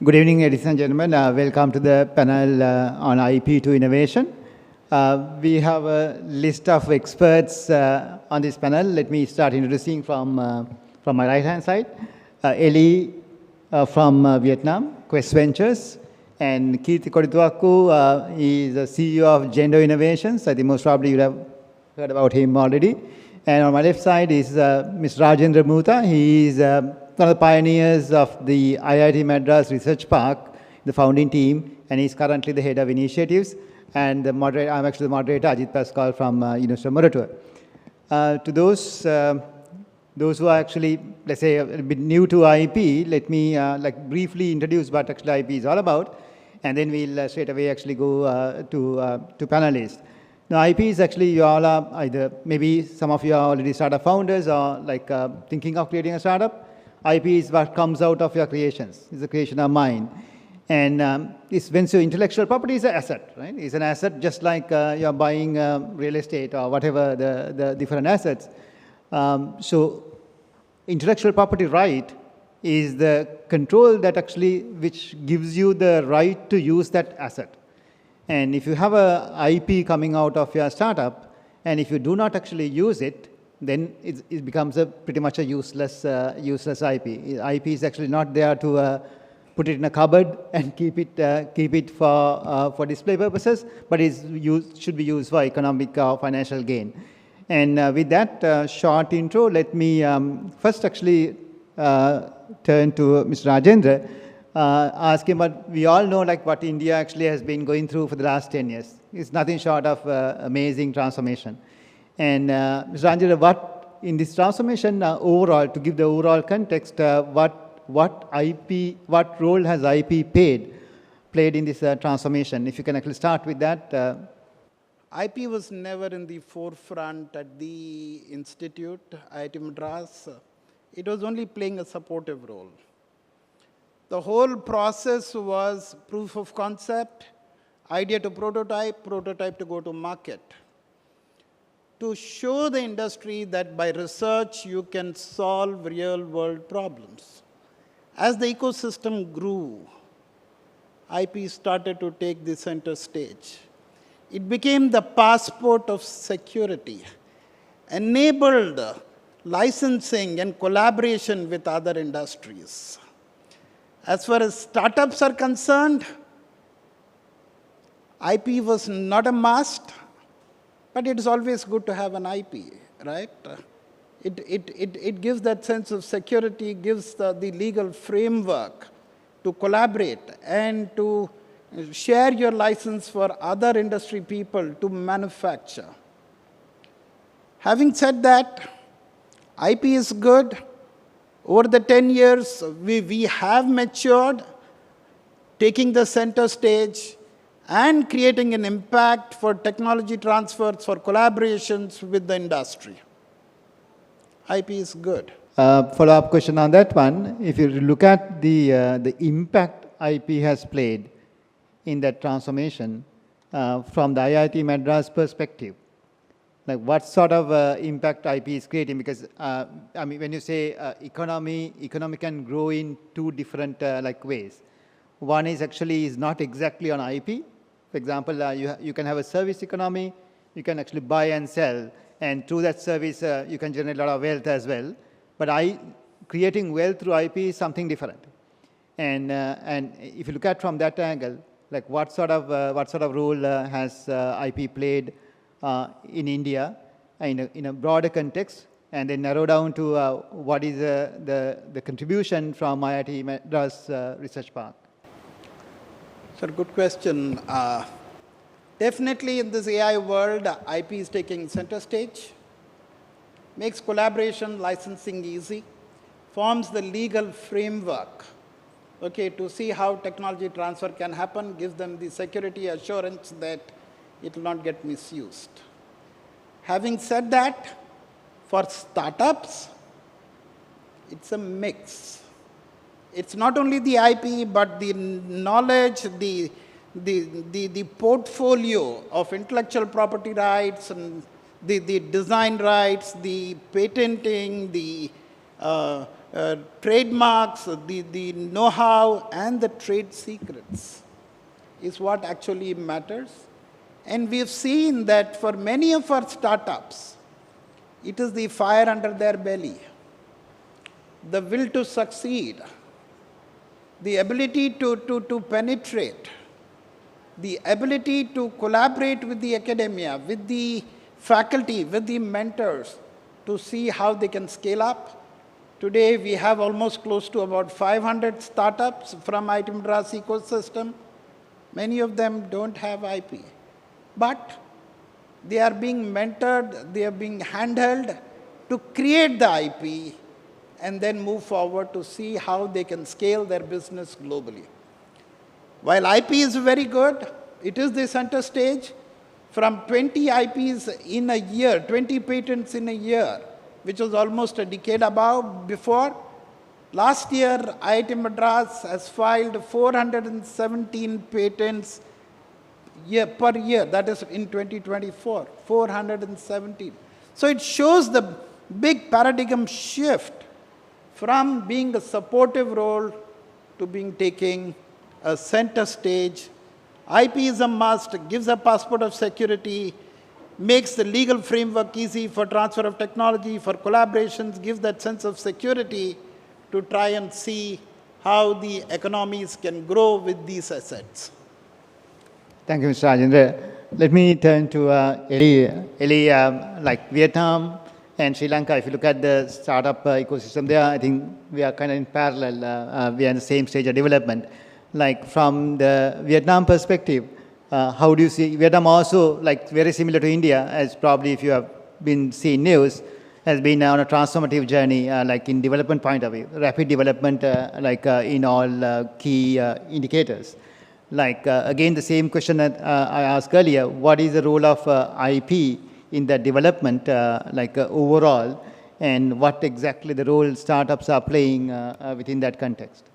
Good evening, ladies and gentlemen. Welcome to the panel on IP to innovation. We have a list of experts on this panel. Let me start introducing from my right-hand side. Ellie from Vietnam, Quest Ventures, and Keerthi Kodithuwakku is the CEO of Gender Innovations. I think most probably you have heard about him already. And on my left side is Mr. Rajendra Mootha. He is one of the pioneers of the IIT Madras Research Park, the founding team, and he's currently the head of initiatives. And the moderator, I'm actually the moderator, Ajith Pasqual from University of Moderator. To those who are actually, let's say, a bit new to IP, let me briefly introduce what actually IP is all about, and then we'll straight away actually go to panelists. Now, IP is actually, you all are either, maybe some of you are already startup founders or thinking of creating a startup. IP is what comes out of your creations. It's a creation of mind. And it's when so intellectual property is an asset, right? It's an asset just like you're buying real estate or whatever the different assets. So intellectual property right is the control that actually, which gives you the right to use that asset. And if you have a IP coming out of your startup, and if you do not actually use it, then it becomes pretty much a useless IP. IP is actually not there to put it in a cupboard and keep it for display purposes, but it should be used for economic or financial gain. And with that short intro, let me first actually turn to Mr. Rajendra, ask him what we all know, like what India actually has been going through for the last 10 years. It's nothing short of amazing transformation. And Mr. Rajendra, what in this transformation overall, to give the overall context, what role has IP played in this transformation? If you can actually start with that. IP was never in the forefront at the institute, IIT Madras. It was only playing a supportive role. The whole process was proof of concept, idea to prototype, prototype to go to market. To show the industry that by research you can solve real world problems. As the ecosystem grew, IP started to take the center stage. It became the passport of security, enabled licensing and collaboration with other industries. As far as startups are concerned, IP was not a must, but it is always good to have an IP, right? It gives that sense of security, gives the legal framework to collaborate and to share your license for other industry people to manufacture. Having said that, IP is good. Over the 10 years, we have matured, taking the center stage and creating an impact for technology transfers, for collaborations with the industry. IP is good. Follow-up question on that one. If you look at the impact IP has played in that transformation from the IIT Madras perspective, like what sort of impact IP is creating? Because I mean, when you say economy can grow in two different ways. One is actually not exactly on IP. For example, you can have a service economy. You can actually buy and sell, and through that service you can generate a lot of wealth as well. But creating wealth through IP is something different. And if you look at from that angle, like what sort of role has IP played in India in a broader context, and then narrow down to what is the contribution from IIT Madras Research Park? Sir, good question. Definitely in this AI world, IP is taking center stage, makes collaboration, licensing easy, forms the legal framework, okay, to see how technology transfer can happen, gives them the security assurance that it will not get misused. Having said that, for startups, it's a mix. It's not only the IP, but the knowledge, the portfolio of intellectual property rights and the design rights, the patenting, the trademarks, the know-how, and the trade secrets is what actually matters. And we've seen that for many of our startups, it is the fire under their belly, the will to succeed, the ability to penetrate, the ability to collaborate with the academia, with the faculty, with the mentors, to see how they can scale up. Today, we have almost close to about 500 startups from IT Madras ecosystem. Many of them don't have IP, but they are being mentored, they are being handheld to create the IP and then move forward to see how they can scale their business globally. While IP is very good, it is the center stage. From 20 IPs in a year, 20 patents in a year, which was almost a decade above before, last year, IIT Madras has filed 417 patents per year, that is in 2024, 417. So it shows the big paradigm shift from being a supportive role to being taking a center stage. IP is a must, gives a passport of security, makes the legal framework easy for transfer of technology, for collaborations, gives that sense of security to try and see how the economies can grow with these assets. Thank you, Mr. Rajendra. Let me turn to Ellie. Ellie, like Vietnam and Sri Lanka, if you look at the startup ecosystem there, I think we are kind of in parallel. We are in the same stage of development. Like from the Vietnam perspective, how do you see Vietnam also, like very similar to India, as probably if you have been seeing news, has been on a transformative journey, like in development point of view, rapid development, in all key indicators. Like again, the same question that I asked earlier, what is the role of IP in the development, overall, and what exactly the role startups are playing within that context?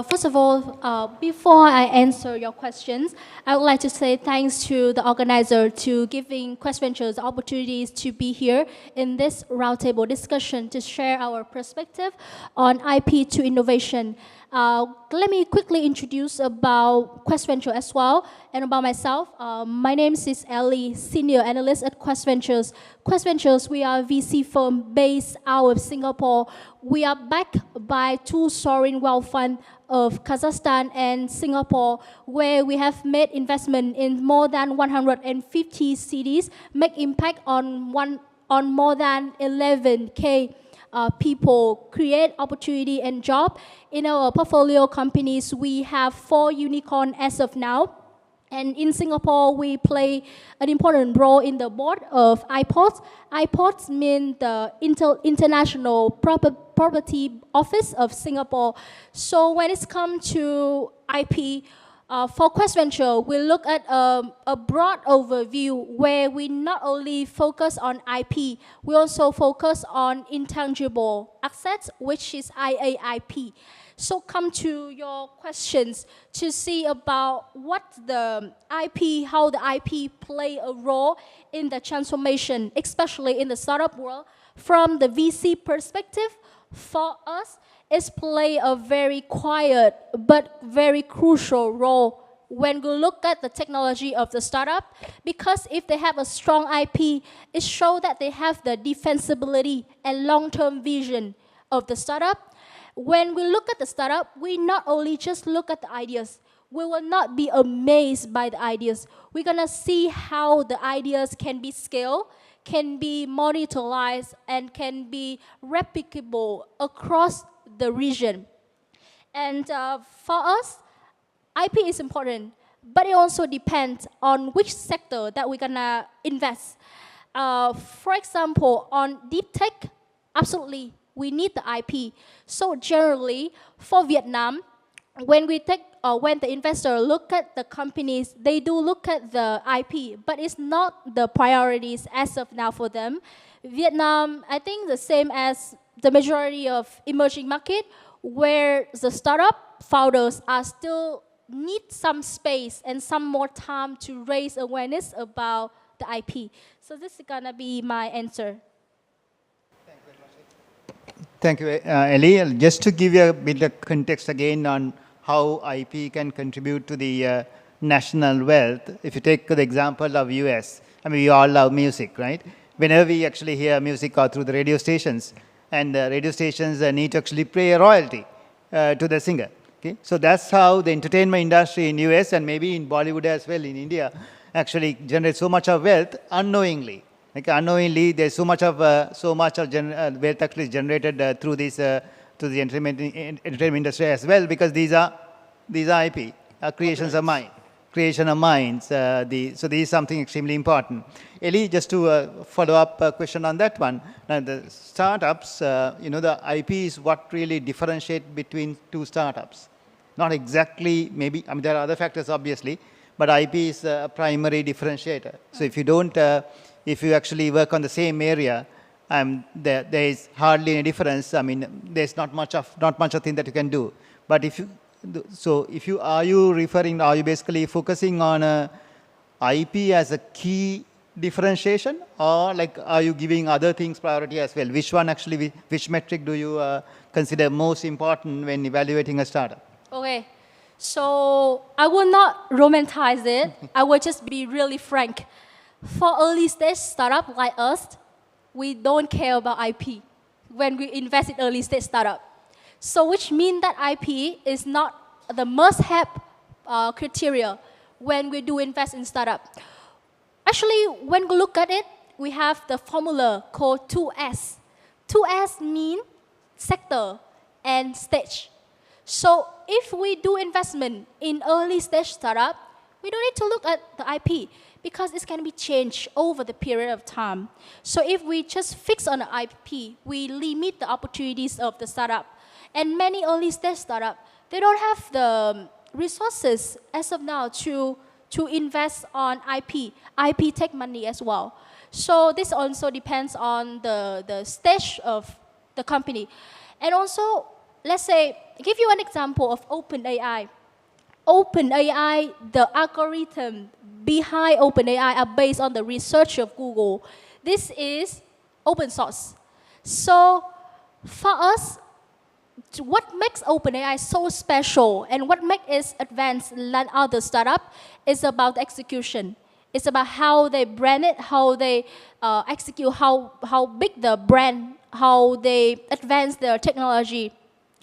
First of all, before I answer your questions, I would like to say thanks to the organizer to giving Quest Ventures opportunities to be here in this roundtable discussion to share our perspective on IP to innovation. Let me quickly introduce about Quest Ventures as well and about myself. My name is Ellie, Senior Analyst at Quest Ventures. Quest Ventures, we are a VC firm based out of Singapore. We are backed by two sovereign wealth funds of Kazakhstan and Singapore, where we have made investment in more than 150 cities, make impact on more than 11K people, create opportunity and job. In our portfolio companies, we have 4 unicorns as of now. And in Singapore, we play an important role in the board of IPODs. IPODs mean the International Property Office of Singapore. So when it's come to IP, for Quest Venture, we look at a broad overview where we not only focus on IP, we also focus on intangible assets, which is IAIP. So come to your questions to see about what the IP, how the IP play a role in the transformation, especially in the startup world. From the VC perspective, for us, it's play a very quiet but very crucial role when we look at the technology of the startup, because if they have a strong IP, it shows that they have the defensibility and long-term vision of the startup. When we look at the startup, we not only just look at the ideas, we will not be amazed by the ideas. We're gonna see how the ideas can be scaled, can be monetized, and can be replicable across the region. And for us, IP is important, but it also depends on which sector that we're gonna invest. For example, on deep tech, absolutely, we need the IP. So generally, for Vietnam, when the investor look at the companies, they do look at the IP, but it's not the priorities as of now for them. Vietnam, I think the same as the majority of emerging market, where the startup founders are still need some space and some more time to raise awareness about the IP. So this is gonna be my answer. Thank you, Ellie. Just to give you a bit of context again on how IP can contribute to the national wealth, if you take the example of US, I mean, we all love music, right? Whenever we actually hear music or through the radio stations, and the radio stations need to actually pay a royalty to the singer. Okay? So that's how the entertainment industry in US and maybe in Bollywood as well in India actually generates so much of wealth unknowingly. Like unknowingly, there's so much of wealth actually generated through this to the entertainment industry as well, because these are IP creations of mind, creation of minds. So this is something extremely important. Ellie, just to follow up a question on that one. Now the startups, the IP is what really differentiate between two startups. Not exactly, maybe. I mean, there are other factors obviously, but IP is a primary differentiator. So if you don't if you actually work on the same area, there is hardly any difference. I mean, there's not much of thing that you can do. But if you are you basically focusing on IP as a key differentiation, or like are you giving other things priority as well? Which one actually, which metric do you consider most important when evaluating a startup? Okay, so I will not romanticize it. I will just be really frank. For early stage startup like us, we don't care about IP when we invest in early stage startup. So which means that IP is not the must-have criteria when we do invest in startup. Actually, when we look at it, we have the formula called 2S. 2S mean sector and stage. So if we do investment in early stage startup, we don't need to look at the IP because it can be changed over the period of time. So if we just fix on the IP, we limit the opportunities of the startup. And many early stage startup, they don't have the resources as of now to invest on IP. IP take money as well. So this also depends on the stage of the company. And also, let's say, give you an example of OpenAI. OpenAI, the algorithm behind OpenAI are based on the research of Google. This is open source. So for us, what makes OpenAI so special and what makes it advanced than other startups is about execution. It's about how they brand it, how they execute, how big the brand, how they advance their technology.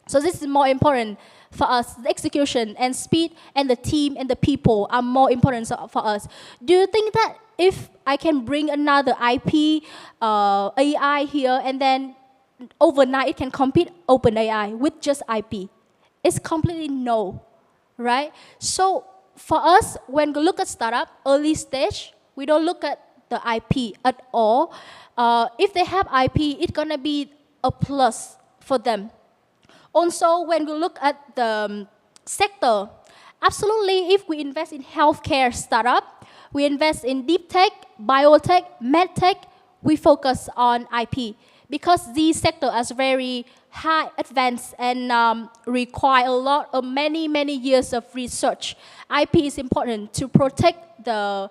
So this is more important for us. The execution and speed and the team and the people are more important for us. Do you think that if I can bring another IP, AI here, and then overnight it can compete OpenAI with just IP? It's completely no, right? So for us, when we look at startup, early stage, we don't look at the IP at all. If they have IP, it's gonna be a plus for them. Also, when we look at the sector, absolutely, if we invest in healthcare startup, we invest in deep tech, biotech, medtech, we focus on IP because these sectors are very high advanced and require a lot of many years of research. IP is important to protect the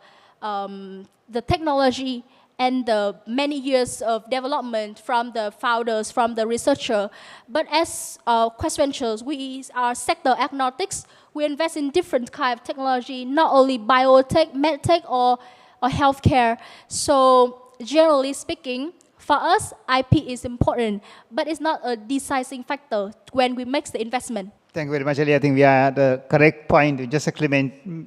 technology and the many years of development from the founders, from the researcher. But as Quest Ventures, we are sector agnostics. We invest in different kind of technology, not only biotech, medtech, or healthcare. So generally speaking, for us, IP is important, but it's not a decisive factor when we make the investment. Thank you very much, Ellie. I think we are at the correct point. You just actually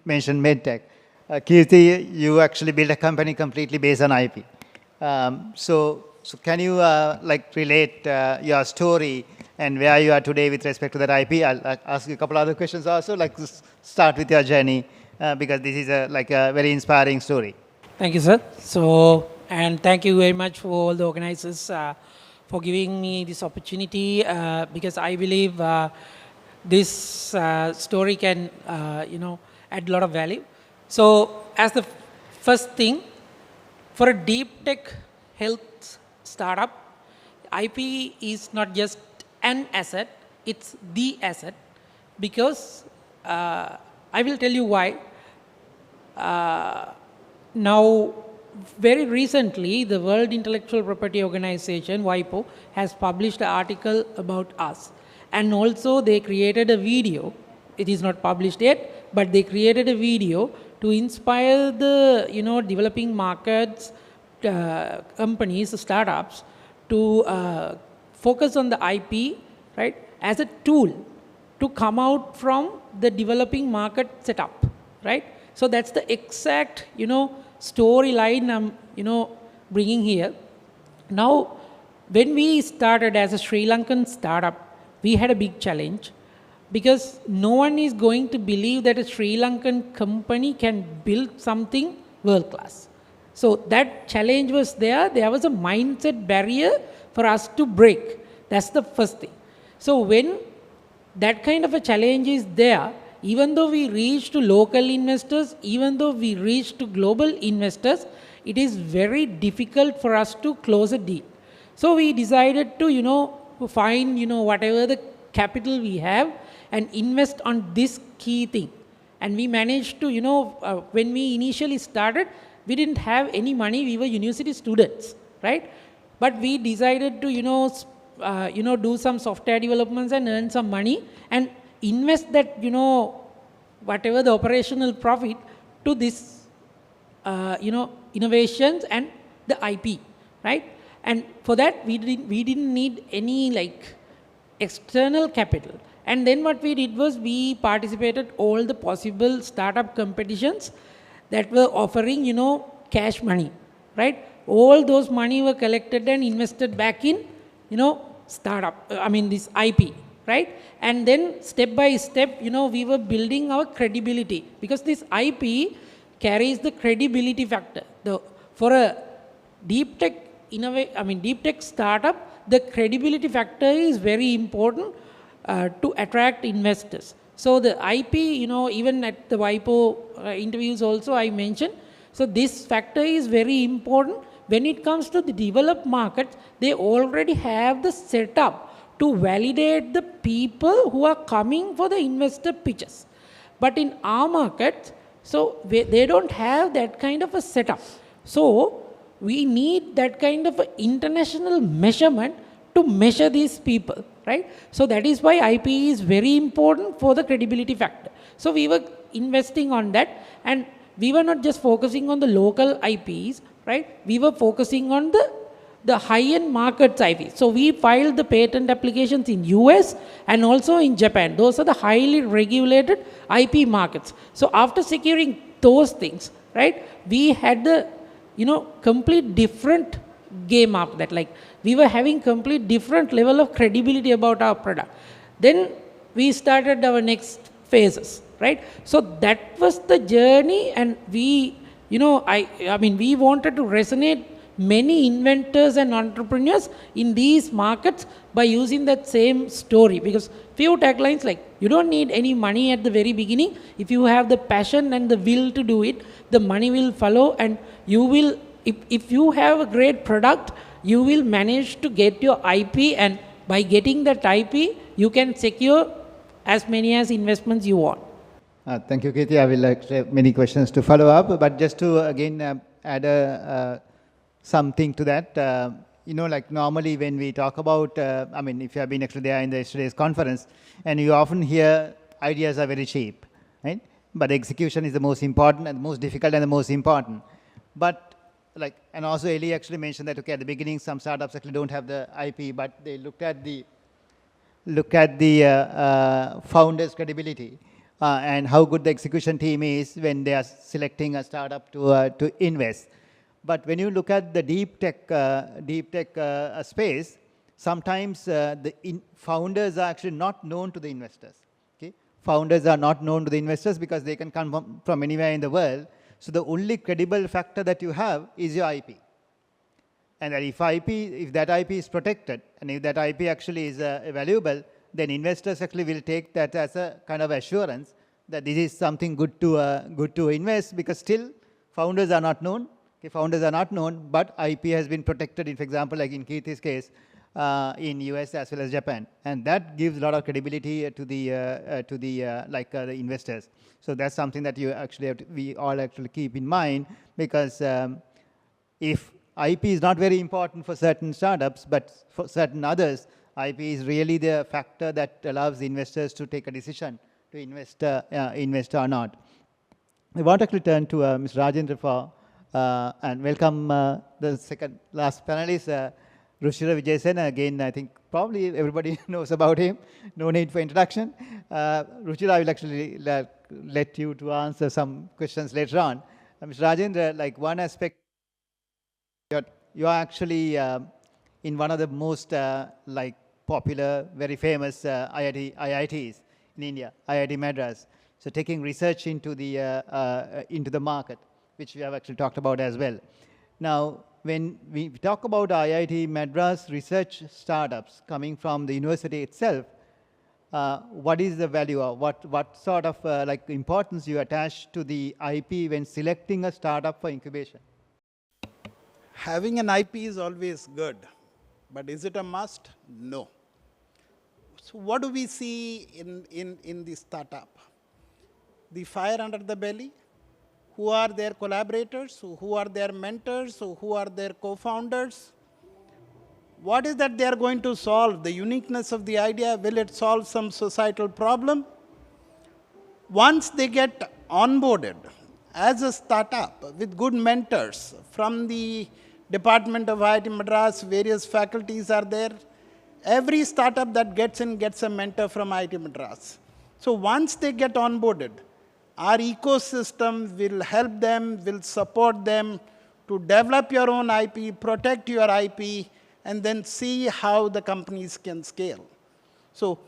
mentioned medtech. Keerthi, you actually built a company completely based on IP. So can you relate your story and where you are today with respect to that IP? I'll ask you a couple other questions also. Start with your journey because this is a very inspiring story. Thank you, sir. So, and thank you very much for all the organizers for giving me this opportunity because I believe this story can, add a lot of value. So, as the first thing, for a deep tech health startup, IP is not just an asset, it's the asset because I will tell you why. Now, very recently, the World Intellectual Property Organization, WIPO, has published an article about us. And also they created a video. It is not published yet, but they created a video to inspire the, developing markets, companies, startups to focus on the IP, right, as a tool to come out from the developing market setup, right? So that's the exact, storyline I'm, bringing here. Now, when we started as a Sri Lankan startup, we had a big challenge because no one is going to believe that a Sri Lankan company can build something world class. So that challenge was there. There was a mindset barrier for us to break. That's the first thing. So when that kind of a challenge is there, even though we reach to local investors, even though we reach to global investors, it is very difficult for us to close a deal. So we decided to, find, whatever the capital we have and invest on this key thing. And we managed to, when we initially started, we didn't have any money. We were university students, right? But we decided to, do some software developments and earn some money and invest that, whatever the operational profit to this, innovations and the IP, right? And for that, we didn't need any external capital. And then what we did was we participated all the possible startup competitions that were offering, cash money, right? All those money were collected and invested back in, this IP, right? And then step by step, we were building our credibility because this IP carries the credibility factor. For a deep tech deep tech startup, the credibility factor is very important to attract investors. So the IP, even at the WIPO interviews also I mentioned, so this factor is very important. When it comes to the developed markets, they already have the setup to validate the people who are coming for the investor pitches. But in our markets, so they don't have that kind of a setup. So we need that kind of international measurement to measure these people, right? So that is why IP is very important for the credibility factor. So we were investing on that, and we were not just focusing on the local IPs, right? We were focusing on the high-end markets IP. So we filed the patent applications in US and also in Japan. Those are the highly regulated IP markets. So after securing those things, right, we had the complete different game after that. We were having complete different level of credibility about our product. Then we started our next phases, right? So that was the journey, and we, we wanted to resonate many inventors and entrepreneurs in these markets by using that same story, because few taglines you don't need any money at the very beginning. If you have the passion and the will to do it, the money will follow, and you will, if you have a great product, you will manage to get your IP, and by getting that IP, you can secure as many as investments you want. Thank you, Keerthi. I will have many questions to follow up, but just to again add something to that. Normally when we talk about, if you have been actually there in yesterday's conference, and you often hear ideas are very cheap, right? But execution is the most important and the most difficult and the most important. But and also Ellie actually mentioned that, okay, at the beginning some startups actually don't have the IP, but they look at the founder's credibility and how good the execution team is when they are selecting a startup to invest. But when you look at the deep tech space, sometimes the founders are actually not known to the investors. Okay? Founders are not known to the investors because they can come from anywhere in the world. So the only credible factor that you have is your IP. And that if that IP is protected, and if that IP actually is valuable, then investors actually will take that as a kind of assurance that this is something good to invest, because still founders are not known. Okay, founders are not known, but IP has been protected, for example, like in Keerthi's case, in US as well as Japan. And that gives a lot of credibility to the investors. So that's something that we all actually keep in mind, because if IP is not very important for certain startups, but for certain others, IP is really the factor that allows investors to take a decision to invest or not. I want to actually turn to Mr. Rajendra for, and welcome the second last panelist, Ruchira Wijesena. Again, I think probably everybody knows about him. No need for introduction. Ruchira, I will actually let you to answer some questions later on. Mr. Rajendra, like one aspect, you are actually in one of the most like popular, very famous IITs in India, IIT Madras. So taking research into the market, which we have actually talked about as well. Now, when we talk about IIT Madras research startups coming from the university itself, what is the value of what sort of like importance you attach to the IP when selecting a startup for incubation? Having an IP is always good, but is it a must? No. So what do we see in the startup? The fire under the belly. Who are their collaborators? Who are their mentors? Who are their co-founders? What is that they are going to solve? The uniqueness of the idea, will it solve some societal problem? Once they get onboarded as a startup with good mentors from the Department of IIT Madras, various faculties are there. Every startup that gets in gets a mentor from IIT Madras. So once they get onboarded, our ecosystem will help them, will support them to develop your own IP, protect your IP, and then see how the companies can scale. So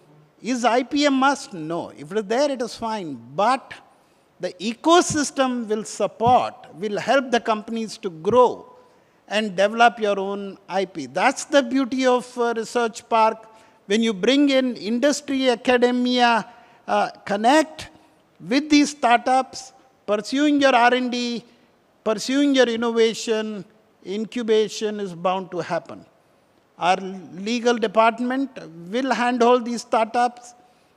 is IP a must? No. If it is there, it is fine. But the ecosystem will support, will help the companies to grow and develop your own IP. That's the beauty of Research Park. When you bring in industry, academia, connect with these startups, pursuing your R&D, pursuing your innovation, incubation is bound to happen. Our legal department will handhold these startups,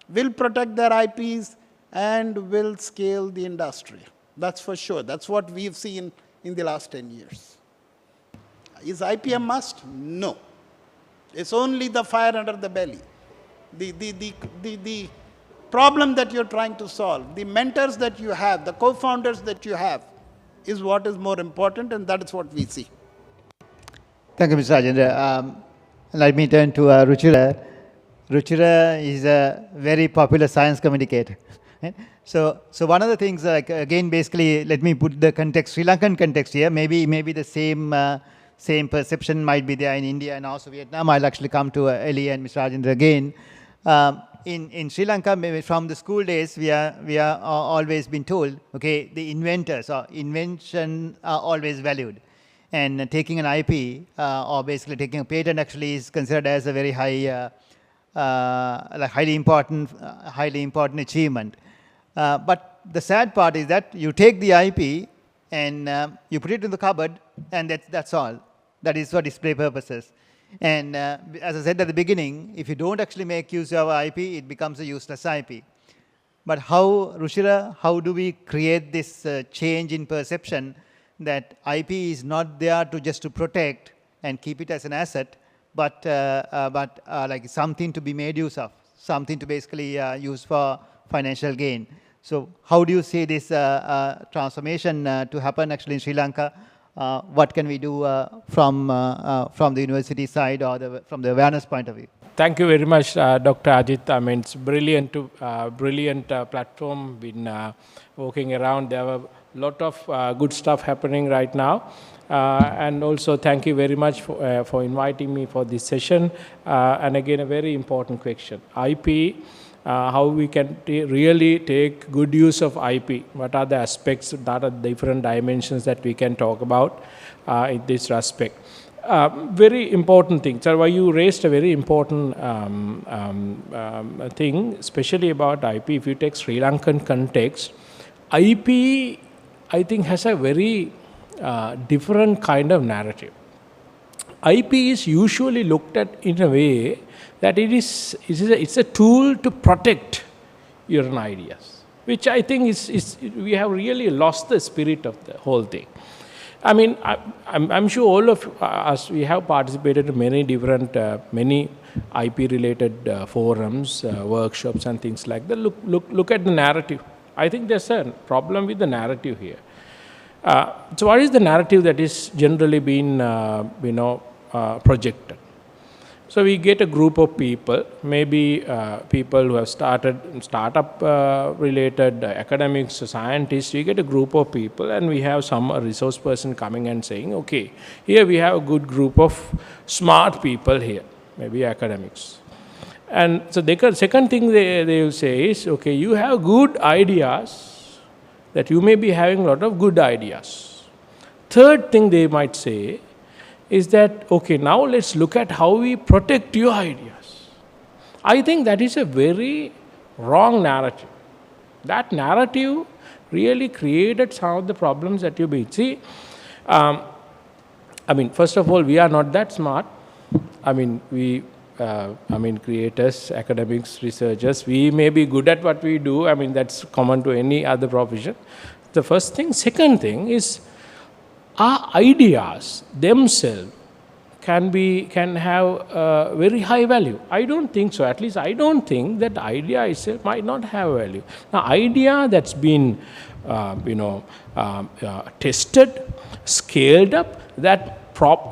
will protect their IPs, and will scale the industry. That's for sure. That's what we've seen in the last 10 years. Is IP a must? No. It's only the fire under the belly. The problem that you're trying to solve, the mentors that you have, the co-founders that you have, is what is more important, and that is what we see. Thank you, Mr. Rajendra. Let me turn to Ruchira. Ruchira is a very popular science communicator. So one of the things, like again, basically, let me put the context, Sri Lankan context here. Maybe the same perception might be there in India and also Vietnam. I'll actually come to Ellie and Mr. Rajendra again. In Sri Lanka, maybe from the school days, we are always been told, okay, the inventors or invention are always valued. And taking an IP or basically taking a patent actually is considered as a very high, like highly important achievement. But the sad part is that you take the IP and you put it in the cupboard, and that's all. That is for display purposes. And as I said at the beginning, if you don't actually make use of IP, it becomes a useless IP. But Ruchira, how do we create this change in perception that IP is not there just to protect and keep it as an asset, but like something to be made use of, something to basically use for financial gain? So how do you see this transformation to happen actually in Sri Lanka? What can we do from the university side or from the awareness point of view? Thank you very much, Dr. Ajith. I mean, it's brilliant platform. Been working around. There are a lot of good stuff happening right now. And also, thank you very much for inviting me for this session. And again, a very important question. IP, how we can really take good use of IP. What are the aspects, that are different dimensions that we can talk about in this respect. Very important thing. So you raised a very important thing, especially about IP. If you take Sri Lankan context, IP, I think, has a very different kind of narrative. IP is usually looked at in a way that it's a tool to protect your own ideas, which I think we have really lost the spirit of the whole thing. I mean, I'm sure all of us, we have participated in many different, many IP-related forums, workshops and things like that. Look at the narrative. I think there's a problem with the narrative here. So what is the narrative that is generally being, projected? So we get a group of people, maybe people who have started startup related academics, scientists. We get a group of people and we have some resource person coming and saying, okay, here we have a good group of smart people here, maybe academics. And so the second thing they will say is, okay, you have good ideas, that you may be having a lot of good ideas. Third thing they might say is that, okay, now let's look at how we protect your ideas. I think that is a very wrong narrative. That narrative really created some of the problems that you beat. See, I mean, first of all, we are not that smart. I mean, creators, academics, researchers, we may be good at what we do. I mean, that's common to any other profession. The first thing. Second thing is, our ideas themselves can have very high value. I don't think so. At least I don't think that idea itself might not have value. Now, idea that's been tested, scaled up, that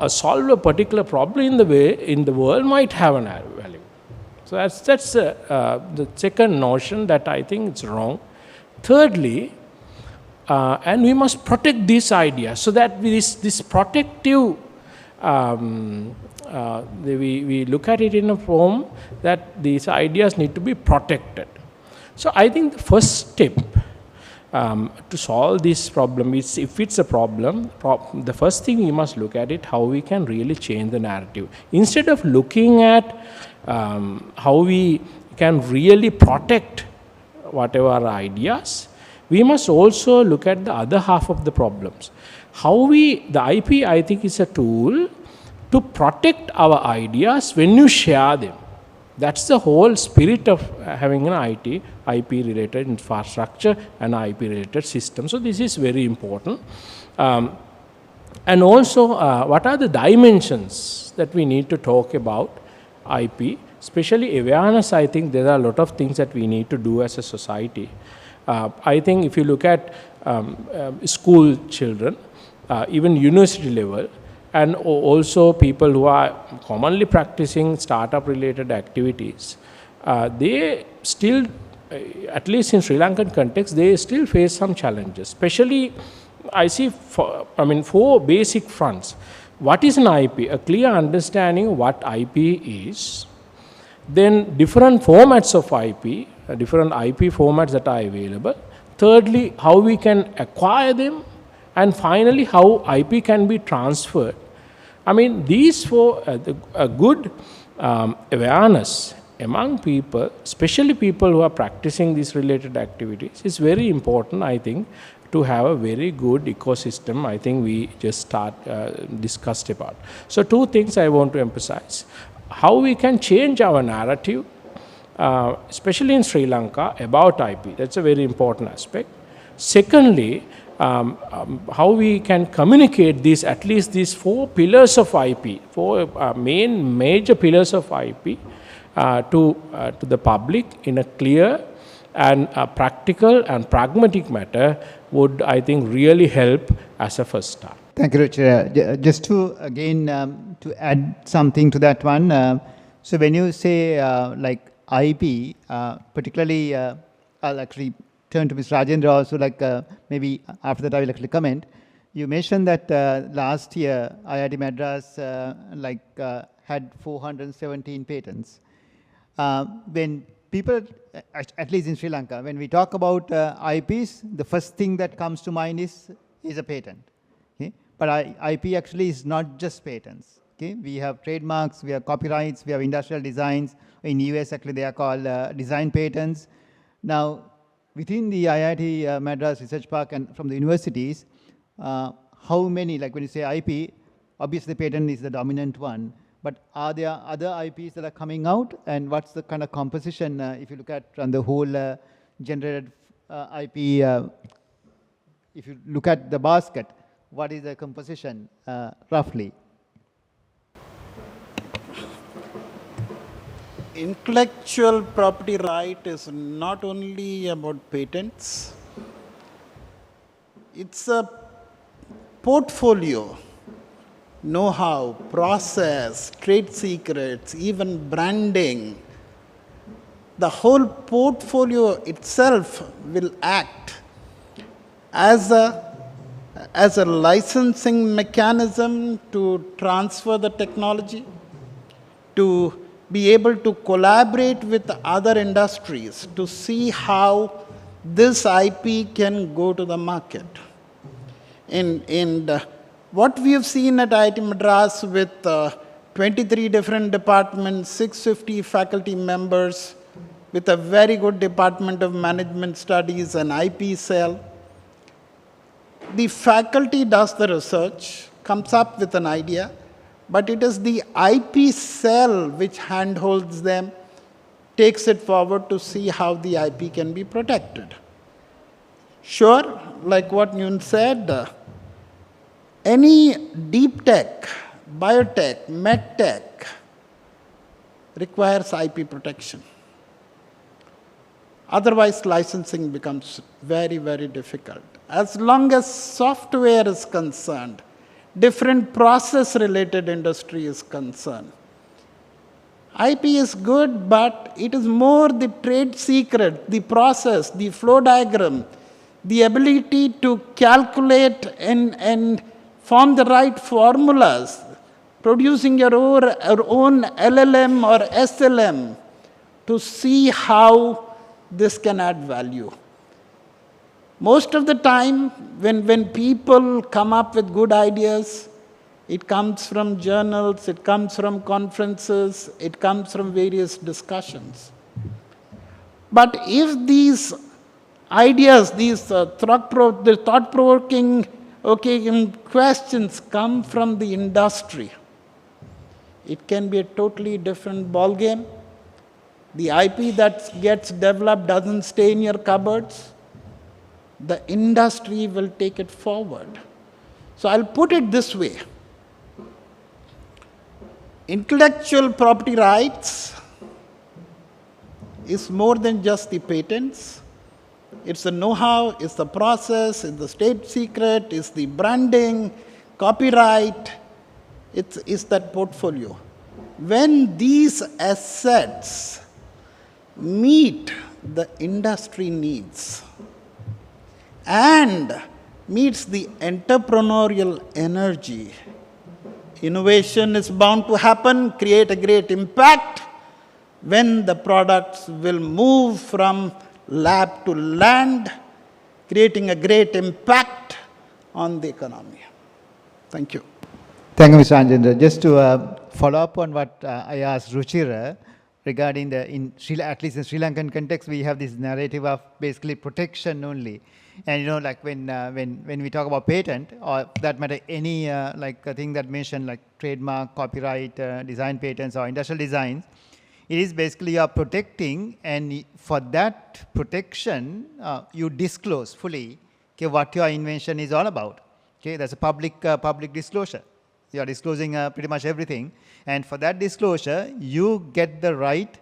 solve a particular problem in the world might have an value. So that's the second notion that I think it's wrong. Thirdly, and we must protect these ideas, so that this protective, we look at it in a form that these ideas need to be protected. So I think the first step to solve this problem is, if it's a problem, the first thing we must look at it, how we can really change the narrative. Instead of looking at how we can really protect whatever ideas, we must also look at the other half of the problems. The IP, I think, is a tool to protect our ideas when you share them. That's the whole spirit of having an IP-related infrastructure and IP-related system. So this is very important. And also, what are the dimensions that we need to talk about IP? Especially awareness, I think there are a lot of things that we need to do as a society. I think if you look at school children, even university level, and also people who are commonly practicing startup related activities, they still, at least in Sri Lankan context, they still face some challenges. Especially, I see, four basic fronts. What is an IP? A clear understanding of what IP is. Then different formats of IP, different IP formats that are available. Thirdly, how we can acquire them. And finally, how IP can be transferred. I mean, these four, a good awareness among people, especially people who are practicing these related activities, is very important, I think, to have a very good ecosystem. I think we just discussed about. So two things I want to emphasize. How we can change our narrative, especially in Sri Lanka, about IP. That's a very important aspect. Secondly, how we can communicate these, at least these four pillars of IP, four major pillars of IP to the public in a clear and practical and pragmatic manner would, I think, really help as a first start. Thank you, Ruchira. Just to, again, to add something to that one. So when you say like IP, particularly, I'll actually turn to Mr. Rajendra also, like maybe after that I will actually comment. You mentioned that last year IIT Madras had 417 patents. When people, at least in Sri Lanka, when we talk about IPs, the first thing that comes to mind is a patent. Okay? But IP actually is not just patents. Okay? We have trademarks, we have copyrights, we have industrial designs. In US, actually, they are called design patents. Now, within the IIT Madras Research Park and from the universities, how many, like when you say IP, obviously patent is the dominant one, but are there other IPs that are coming out? And what's the kind of composition, if you look at on the whole generated IP, if you look at the basket, what is the composition roughly? Intellectual property right is not only about patents, it's a portfolio, know-how, process, trade secrets, even branding. The whole portfolio itself will act as a licensing mechanism to transfer the technology, to be able to collaborate with other industries to see how this IP can go to the market. And what we have seen at IIT Madras with 23 different departments, 650 faculty members, with a very good Department of Management Studies and IP cell, the faculty does the research, comes up with an idea, but it is the IP cell which handholds them, takes it forward to see how the IP can be protected. Sure, like what Nguyen said, any deep tech, biotech, medtech requires IP protection. Otherwise, licensing becomes very, very difficult. As long as software is concerned, different process-related industry is concerned, IP is good, but it is more the trade secret, the process, the flow diagram, the ability to calculate and form the right formulas, producing your own LLM or SLM to see how this can add value. Most of the time, when people come up with good ideas, it comes from journals, it comes from conferences, it comes from various discussions. But if these ideas, these thought-provoking questions come from the industry, it can be a totally different ballgame. The IP that gets developed doesn't stay in your cupboards. The industry will take it forward. So I'll put it this way. Intellectual property rights is more than just the patents. It's the know-how, it's the process, it's the state secret, it's the branding, copyright, it's that portfolio. When these assets meet the industry needs and meets the entrepreneurial energy, innovation is bound to happen, create a great impact when the products will move from lab to land, creating a great impact on the economy. Thank you. Thank you, Mr. Rajendra. Just to follow up on what I asked Ruchira regarding at least in Sri Lankan context, we have this narrative of basically protection only. And like when we talk about patent, or that matter any like a thing that mentioned like trademark, copyright, design patents or industrial designs, it is basically you are protecting, and for that protection, you disclose fully what your invention is all about. Okay, that's a public disclosure. You are disclosing pretty much everything, and for that disclosure, you get the right,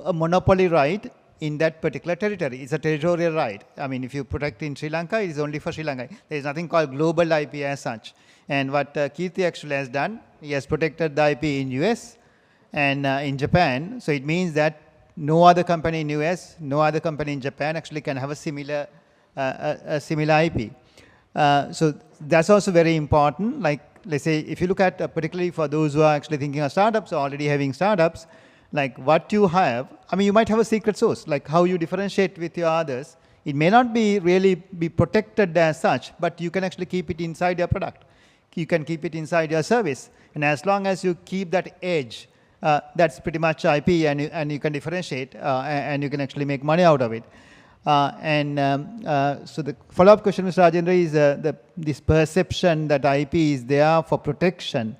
a monopoly right in that particular territory. It's a territorial right. I mean, if you protect in Sri Lanka, it is only for Sri Lanka. There is nothing called global IP as such. And what Keerthi actually has done, he has protected the IP in US and in Japan. So it means that no other company in US, no other company in Japan actually can have a similar IP. So that's also very important. Like, let's say, if you look at, particularly for those who are actually thinking of startups or already having startups, like what you have, I mean, you might have a secret source, like how you differentiate with your others. It may not be really be protected as such, but you can actually keep it inside your product. You can keep it inside your service. And as long as you keep that edge, that's pretty much IP, and you can differentiate, and you can actually make money out of it. So the follow-up question, Mr. Rajendra, is this perception that IP is there for protection,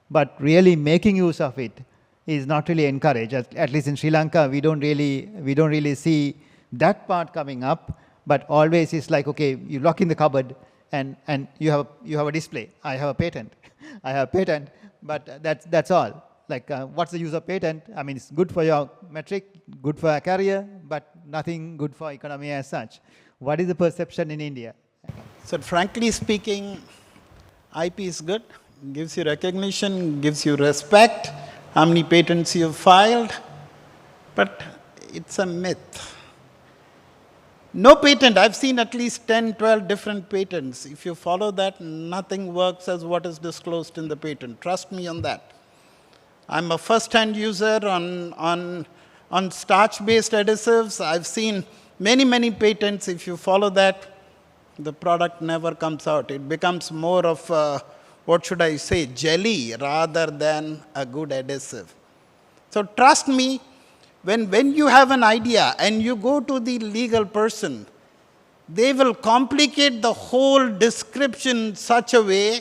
but really making use of it is not really encouraged. At least in Sri Lanka, we don't really see that part coming up. But always it's like, okay, you lock in the cupboard, and you have a display. I have a patent. I have a patent, but that's all. Like, what's the use of patent? I mean, it's good for your metric, good for a career, but nothing good for economy as such. What is the perception in India? So frankly speaking, IP is good, gives you recognition, gives you respect, how many patents you've filed, but it's a myth. No patent, I've seen at least 10, 12 different patents. If you follow that, nothing works as what is disclosed in the patent. Trust me on that. I'm a first-hand user on starch-based adhesives. I've seen many patents. If you follow that, the product never comes out. It becomes more of a, what should I say, jelly rather than a good adhesive. So trust me, when you have an idea and you go to the legal person, they will complicate the whole description in such a way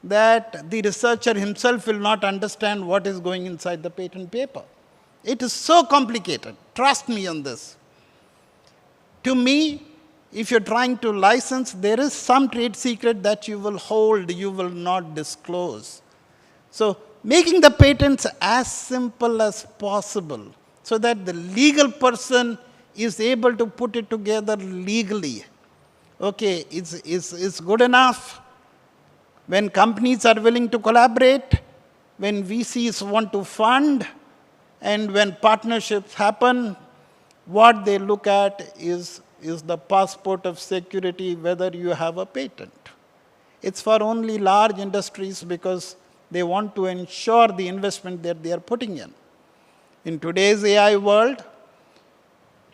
that the researcher himself will not understand what is going inside the patent paper. It is so complicated. Trust me on this. To me, if you're trying to license, there is some trade secret that you will hold, you will not disclose. So making the patents as simple as possible so that the legal person is able to put it together legally. Okay, it's good enough. When companies are willing to collaborate, when VCs want to fund, and when partnerships happen, what they look at is the passport of security, whether you have a patent. It's for only large industries because they want to ensure the investment that they are putting in. In today's AI world,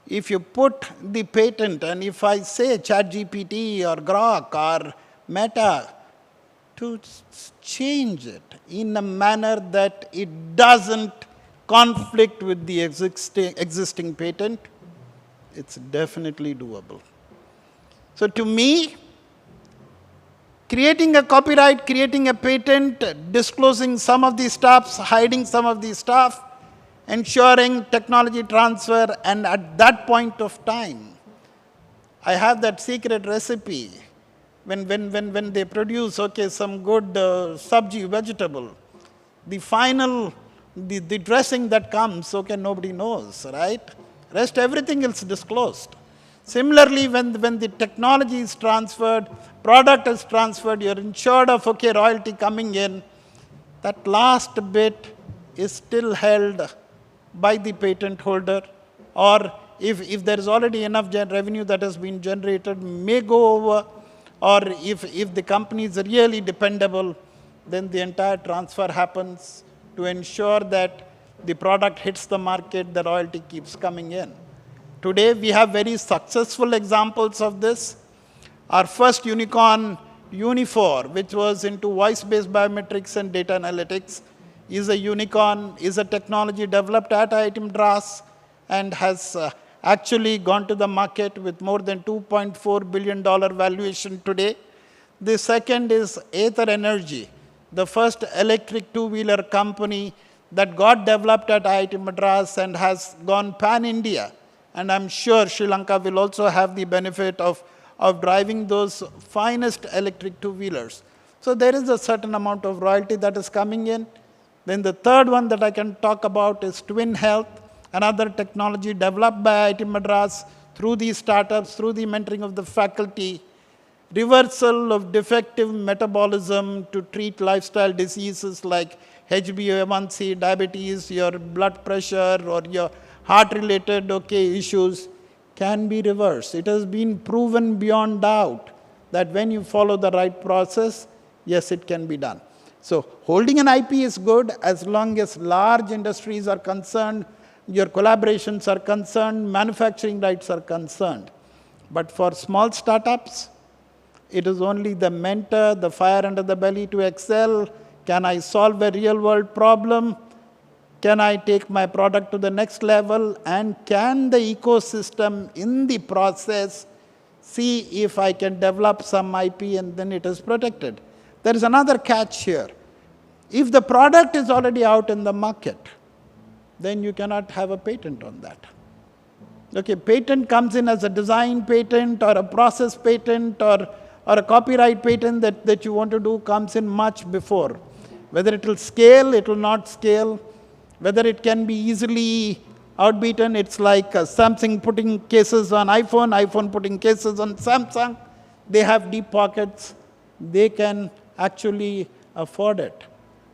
if you put the patent, and if I say ChatGPT or Grok or Meta, to change it in a manner that it doesn't conflict with the existing patent, it's definitely doable. So to me, creating a copyright, creating a patent, disclosing some of these stuffs, hiding some of these stuff, ensuring technology transfer, and at that point of time, I have that secret recipe. When they produce, okay, some good sabji, vegetable, the final, the dressing that comes, okay, nobody knows, right? Rest everything is disclosed. Similarly, when the technology is transferred, product is transferred, you're insured of, okay, royalty coming in, that last bit is still held by the patent holder, or if there is already enough revenue that has been generated, may go over, or if the company is really dependable, then the entire transfer happens to ensure that the product hits the market, the royalty keeps coming in. Today, we have very successful examples of this. Our first unicorn, Unifor, which was into voice-based biometrics and data analytics, is a unicorn, is a technology developed at IIT Madras and has actually gone to the market with more than $2.4 billion valuation today. The second is Aether Energy, the first electric two-wheeler company that got developed at IIT Madras and has gone pan-India. And I'm sure Sri Lanka will also have the benefit of driving those finest electric two-wheelers. So there is a certain amount of royalty that is coming in. Then the third one that I can talk about is Twin Health, another technology developed by IIT Madras through these startups, through the mentoring of the faculty, reversal of defective metabolism to treat lifestyle diseases like HbA1c, diabetes, your blood pressure, or your heart-related issues can be reversed. It has been proven beyond doubt that when you follow the right process, yes, it can be done. So holding an IP is good as long as large industries are concerned, your collaborations are concerned, manufacturing rights are concerned. But for small startups, it is only the mentor, the fire under the belly to excel. Can I solve a real-world problem? Can I take my product to the next level? And can the ecosystem in the process see if I can develop some IP and then it is protected? There is another catch here. If the product is already out in the market, then you cannot have a patent on that. Okay, patent comes in as a design patent or a process patent or or a copyright patent that you want to do comes in much before. Whether it will scale, it will not scale. Whether it can be easily outbeaten, it's like Samsung putting cases on iPhone, iPhone putting cases on Samsung. They have deep pockets. They can actually afford it.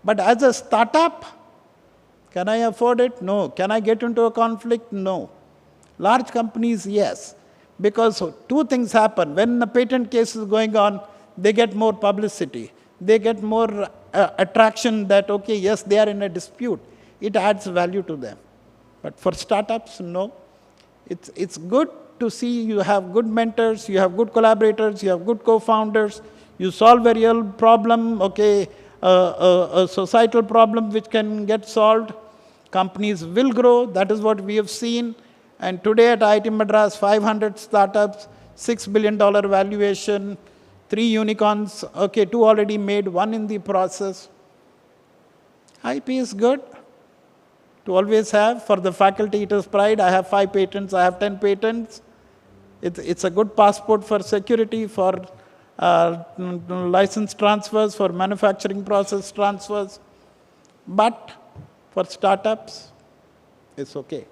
But as a startup, can I afford it? No. Can I get into a conflict? No. Large companies, yes. Because two things happen. When the patent case is going on, they get more publicity. They get more attraction that, okay, yes, they are in a dispute. It adds value to them. But for startups, no. It's good to see you have good mentors, you have good collaborators, you have good co-founders, you solve a real problem, okay, a societal problem which can get solved. Companies will grow, that is what we have seen. And today at IIT Madras, 500 startups, $6 billion valuation, 3 unicorns, okay, 2 already made, 1 in the process. IP is good to always have. For the faculty, it is pride. I have 5 patents, I have 10 patents. It's a good passport for security, for license transfers, for manufacturing process transfers. But for startups, it's okay.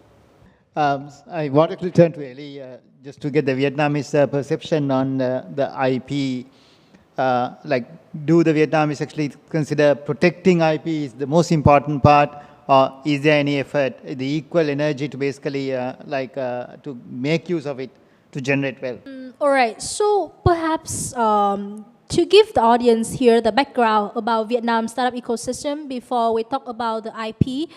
I wanted to turn to Ellie just to get the Vietnamese perception on the IP. Like, do the Vietnamese actually consider protecting IP is the most important part, or is there any effort, the equal energy to basically to make use of it to generate wealth? All right, so perhaps to give the audience here the background about Vietnam startup ecosystem before we talk about the IP.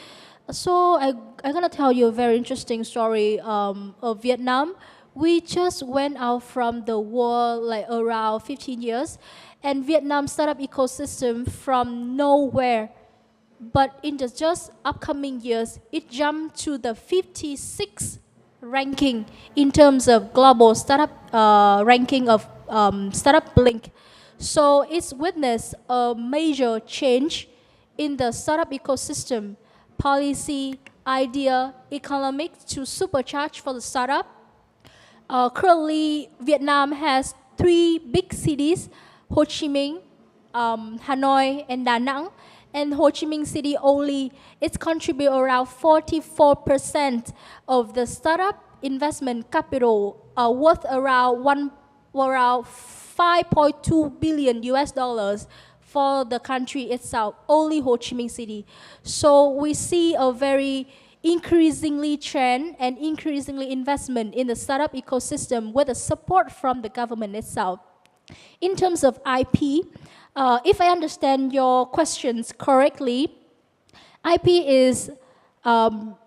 So I'm going to tell you a very interesting story of Vietnam. We just went out from the war like around 15 years, and Vietnam startup ecosystem from nowhere, but in the just upcoming years, it jumped to the 56th ranking in terms of global startup ranking of startup link. So it's witnessed a major change in the startup ecosystem, policy, idea, economics to supercharge for the startup. Currently, Vietnam has 3 big cities, Ho Chi Minh, Hanoi, and Da Nang. And Ho Chi Minh City only, it's contribute around 44% of the startup investment capital, worth around 5.2 billion US dollars for the country itself, only Ho Chi Minh City. So we see a very increasingly trend and increasingly investment in the startup ecosystem with the support from the government itself. In terms of IP, if I understand your questions correctly, IP is not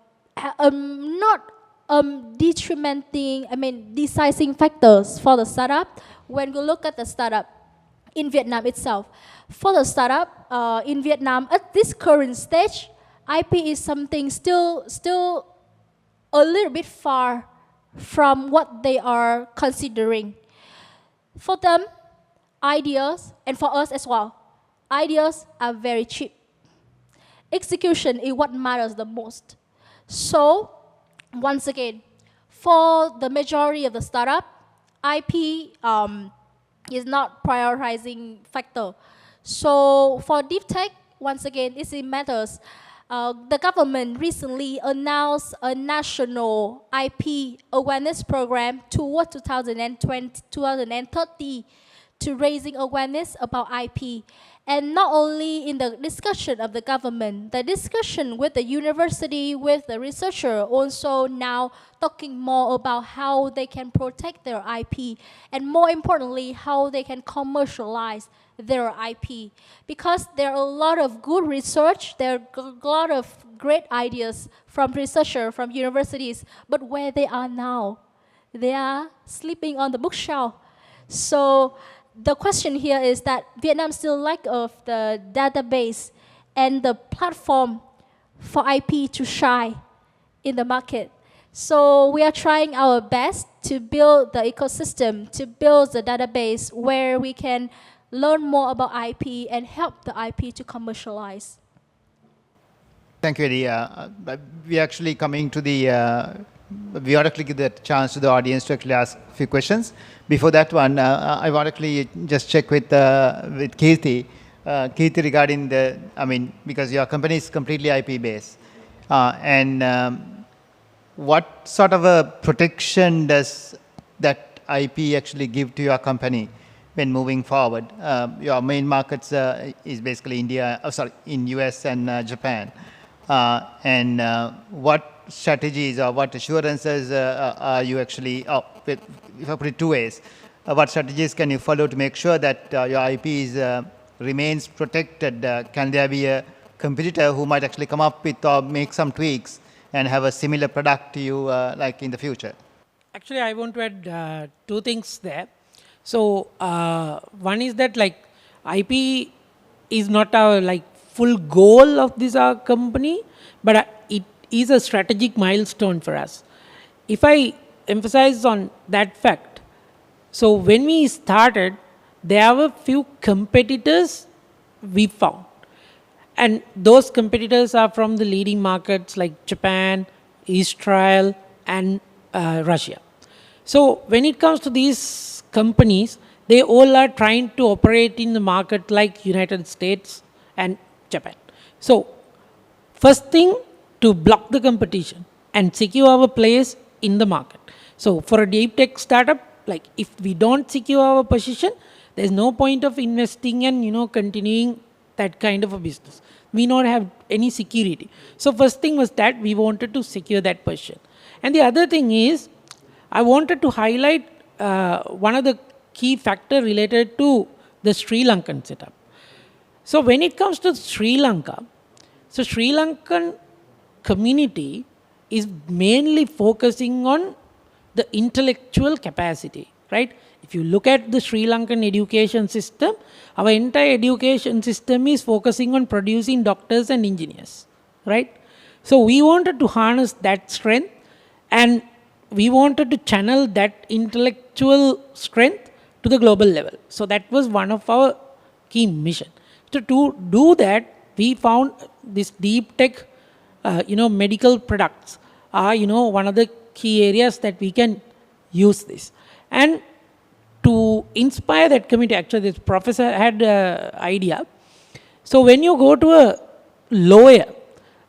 deciding factors for the startup when we look at the startup in Vietnam itself. For the startup in Vietnam, at this current stage, IP is something still a little bit far from what they are considering. For them, ideas, and for us as well, ideas are very cheap. Execution is what matters the most. So, once again, for the majority of the startup, IP is not prioritizing factor. So, for deep tech, once again, it matters. The government recently announced a national IP awareness program toward 2030 to raising awareness about IP. And not only in the discussion of the government, the discussion with the university, with the researcher, also now talking more about how they can protect their IP, and more importantly, how they can commercialize their IP. Because there are a lot of good research, there are a lot of great ideas from researchers, from universities, but where they are now, they are sleeping on the bookshelf. So the question here is that Vietnam still lack of the database and the platform for IP to shine in the market. So we are trying our best to build the ecosystem, to build the database where we can learn more about IP and help the IP to commercialize. Thank you, Eddie. We're actually coming to the we ought to actually give the chance to the audience to actually ask a few questions. Before that one, I want to actually just check with Keerthi. Keerthi, regarding the, I mean, because your company is completely IP based, what sort of a protection does that IP actually give to your company when moving forward? Your main markets is basically India, in US and Japan. What strategies or what assurances are you actually, if I put it two ways, what strategies can you follow to make sure that your IP remains protected? Can there be a competitor who might actually come up with or make some tweaks and have a similar product to you like in the future? Actually, I want to add two things there. So one is that like IP is not our like full goal of this our company, but it is a strategic milestone for us. If I emphasize on that fact, so when we started, there were few competitors we found. And those competitors are from the leading markets like Japan, Israel, and Russia. So when it comes to these companies, they all are trying to operate in the market like United States and Japan. So first thing, to block the competition and secure our place in the market. So for a deep tech startup, like if we don't secure our position, there's no point of investing and continuing that kind of a business. We not have any security. So first thing was that we wanted to secure that position. And the other thing is, I wanted to highlight one of the key factor related to the Sri Lankan setup. So when it comes to Sri Lanka, so Sri Lankan community is mainly focusing on the intellectual capacity, right? If you look at the Sri Lankan education system, our entire education system is focusing on producing doctors and engineers, right? So we wanted to harness that strength and we wanted to channel that intellectual strength to the global level. So that was one of our key mission. So to do that, we found this deep tech medical products are, one of the key areas that we can use this. And to inspire that community, actually this professor had an idea. So when you go to a lawyer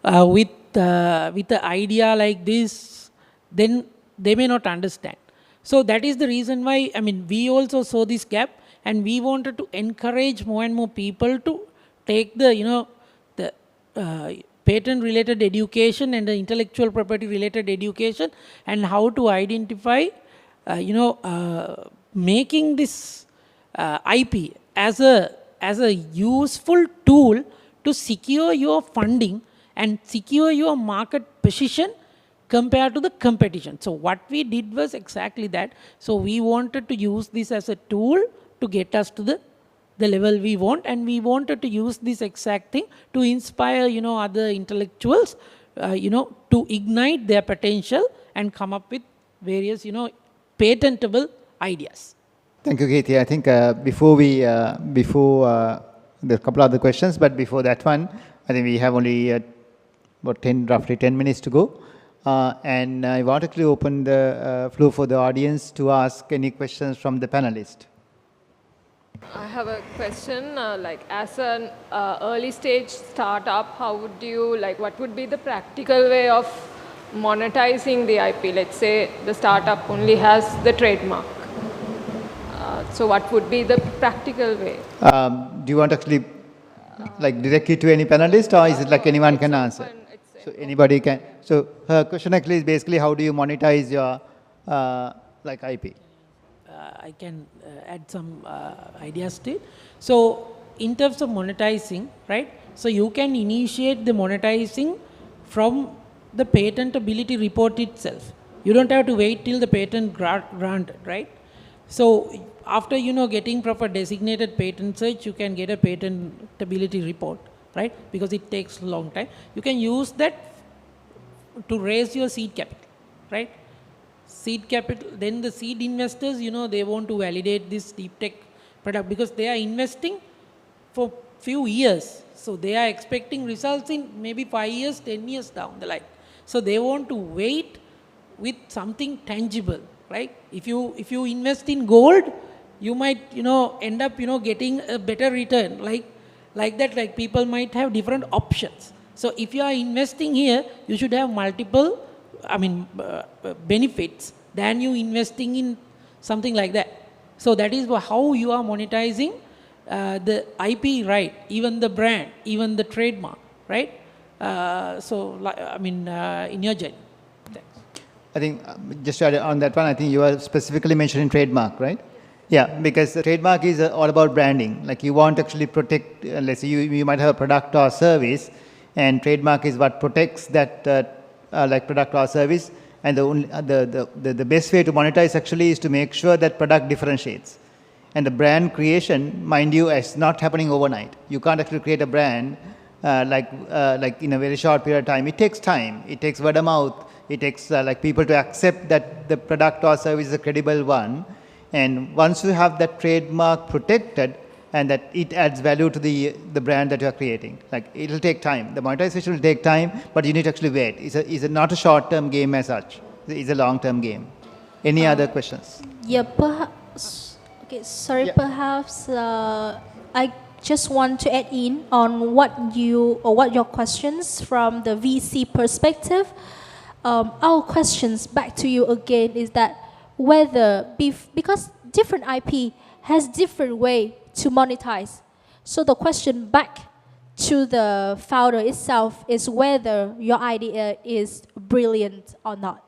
with the idea like this, then they may not understand. So that is the reason why, we also saw this gap and we wanted to encourage more and more people to take the, patent related education and the intellectual property related education and how to identify, making this IP as a useful tool to secure your funding and secure your market position compared to the competition. So what we did was exactly that. So we wanted to use this as a tool to get us to the level we want, and we wanted to use this exact thing to inspire, other intellectuals, to ignite their potential and come up with various, patentable ideas. Thank you, Keerthi. I think before there are a couple other questions, but before that one, I think we have only roughly 10 minutes to go. And I want to open the floor for the audience to ask any questions from the panelists. I have a question, like as an early stage startup, how would you, what would be the practical way of monetizing the IP? Let's say the startup only has the trademark. So what would be the practical way? Do you want to actually directly to any panelist, or is it like anyone can answer? So anybody can. So her question actually is basically how do you monetize your IP? I can add some ideas to it. So in terms of monetizing, right? So you can initiate the monetizing from the patentability report itself. You don't have to wait till the patent granted, right? So after getting proper designated patent search, you can get a patentability report, right? Because it takes a long time. You can use that to raise your seed capital, right? Seed capital, then the seed investors, they want to validate this deep tech product because they are investing for few years. So they are expecting results in maybe 5 years, 10 years down the line. So they want to wait with something tangible, right? If you invest in gold, you might, end up, getting a better return. Like that, like people might have different options. So if you are investing here, you should have multiple, benefits than you investing in something like that. So that is how you are monetizing the IP, right? Even the brand, even the trademark, right? In your journey. Thanks. I think, just to add on that one, I think you are specifically mentioning trademark, right? Yeah, because the trademark is all about branding. Like you want to actually protect, let's say you might have a product or service, and trademark is what protects that like product or service. And the best way to monetize actually is to make sure that product differentiates. And the brand creation, mind you, is not happening overnight. You can't actually create a brand like in a very short period of time. It takes time. It takes word of mouth. It takes like people to accept that the product or service is a credible one. And once you have that trademark protected, and that it adds value to the brand that you are creating. Like it'll take time. The monetization will take time, but you need to actually wait. It's not a short-term game as such. It's a long-term game. Any other questions? Yeah, perhaps. Okay, sorry. Yeah. Perhaps I just want to add in on what your questions from the VC perspective. Our questions back to you again is that whether because different IP has different way to monetize. So the question back to the founder itself is whether your idea is brilliant or not.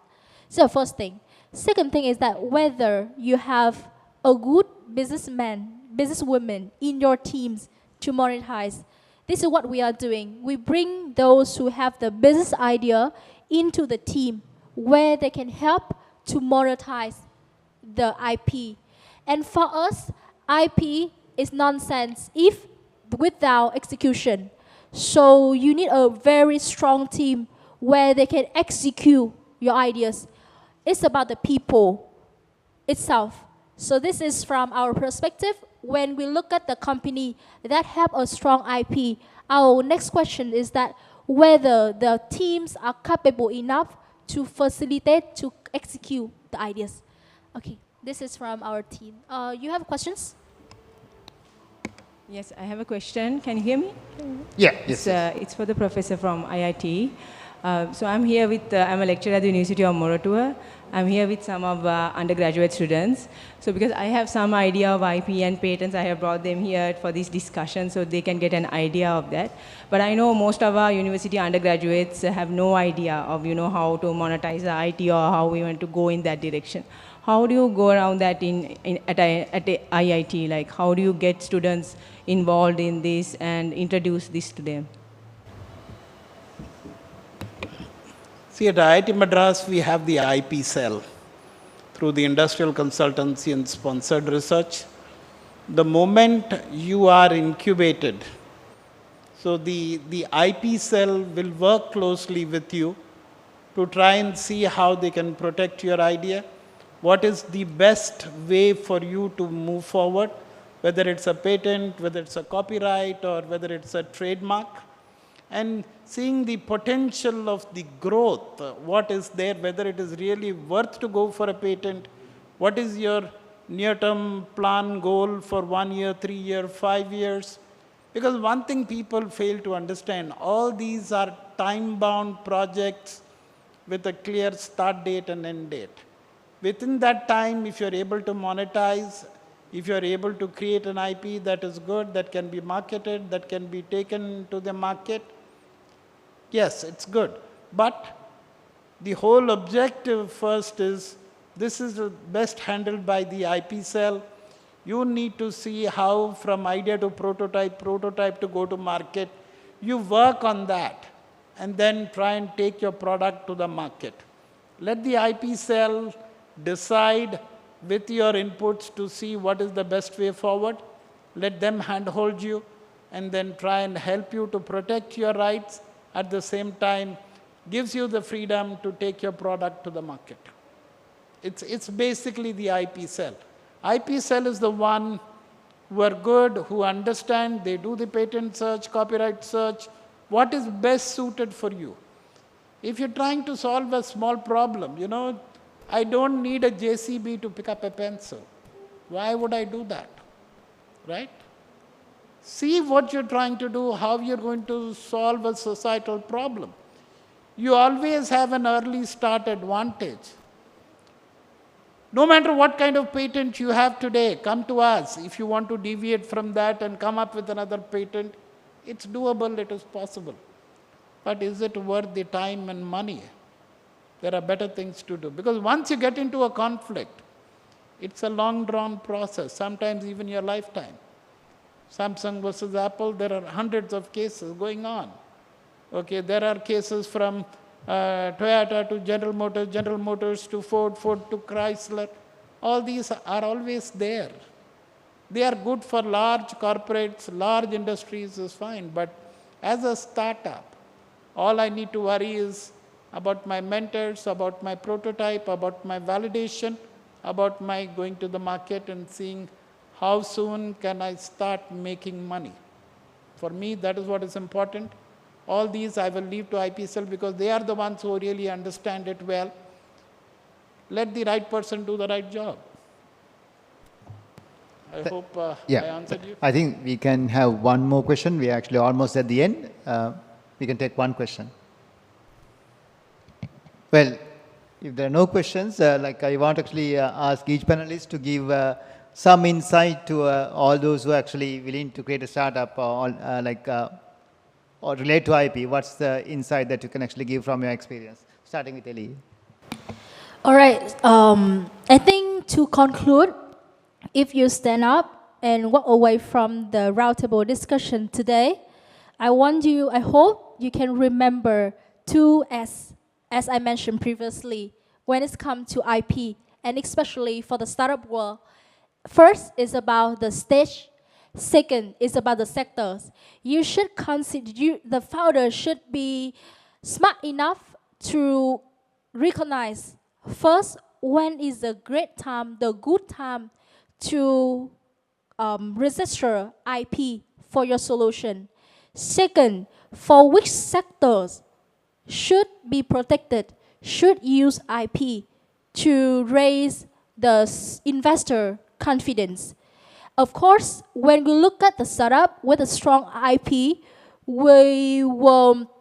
So first thing. Second thing is that whether you have a good businessman, businesswoman in your teams to monetize. This is what we are doing. We bring those who have the business idea into the team where they can help to monetize the IP. And for us, IP is nonsense if without execution. So you need a very strong team where they can execute your ideas. It's about the people itself. So this is from our perspective. When we look at the company that have a strong IP, our next question is that whether the teams are capable enough to facilitate, to execute the ideas. Okay, this is from our team. You have questions? Yes, I have a question. Can you hear me? Yeah, yes. It's for the professor from IIT. So I'm here with, I'm a lecturer at the University of Moderator. I'm here with some of undergraduate students. So because I have some idea of IP and patents, I have brought them here for this discussion so they can get an idea of that. But I know most of our university undergraduates have no idea of, how to monetize the IT or how we want to go in that direction. How do you go around that at IIT? Like, how do you get students involved in this and introduce this to them? See, at IIT Madras, we have the IP cell through the industrial consultancy and sponsored research. The moment you are incubated, so the IP cell will work closely with you to try and see how they can protect your idea. What is the best way for you to move forward, whether it's a patent, whether it's a copyright, or whether it's a trademark. And seeing the potential of the growth, what is there, whether it is really worth to go for a patent, what is your near-term plan goal for 1 year, 3 year, 5 years. Because one thing people fail to understand, all these are time-bound projects with a clear start date and end date. Within that time, if you're able to monetize, if you're able to create an IP that is good, that can be marketed, that can be taken to the market, yes, it's good. But the whole objective first is, this is best handled by the IP cell. You need to see how from idea to prototype to go to market. You work on that and then try and take your product to the market. Let the IP cell decide with your inputs to see what is the best way forward. Let them handhold you and then try and help you to protect your rights. At the same time, gives you the freedom to take your product to the market. It's basically the IP cell. IP cell is the one who are good, who understand, they do the patent search, copyright search, what is best suited for you. If you're trying to solve a small problem, I don't need a JCB to pick up a pencil. Why would I do that? Right? See what you're trying to do, how you're going to solve a societal problem. You always have an early start advantage. No matter what kind of patent you have today, come to us. If you want to deviate from that and come up with another patent, it's doable, it is possible. But is it worth the time and money? There are better things to do. Because once you get into a conflict, it's a long drawn process, sometimes even your lifetime. Samsung versus Apple, there are hundreds of cases going on. Okay, there are cases from Toyota to General Motors to Ford to Chrysler. All these are always there. They are good for large corporates, large industries is fine. But as a startup, all I need to worry is about my mentors, about my prototype, about my validation, about my going to the market and seeing how soon can I start making money. For me, that is what is important. All these I will leave to IP cell because they are the ones who really understand it well. Let the right person do the right job. I hope I answered you. I think we can have one more question. We are actually almost at the end. We can take one question. Well, if there are no questions, I want to actually ask each panelist to give some insight to all those who are actually willing to create a startup or relate to IP. What's the insight that you can actually give from your experience? Starting with Ellie. All right. I think to conclude, if you stand up and walk away from the roundtable discussion today, I hope you can remember two S, as I mentioned previously, when it's come to IP, and especially for the startup world. First is about the stage. Second is about the sectors. You should consider, the founder should be smart enough to recognize first when is the great time, the good time to register IP for your solution. Second, for which sectors should be protected, should use IP to raise the investor confidence. Of course, when we look at the startup with a strong IP, we will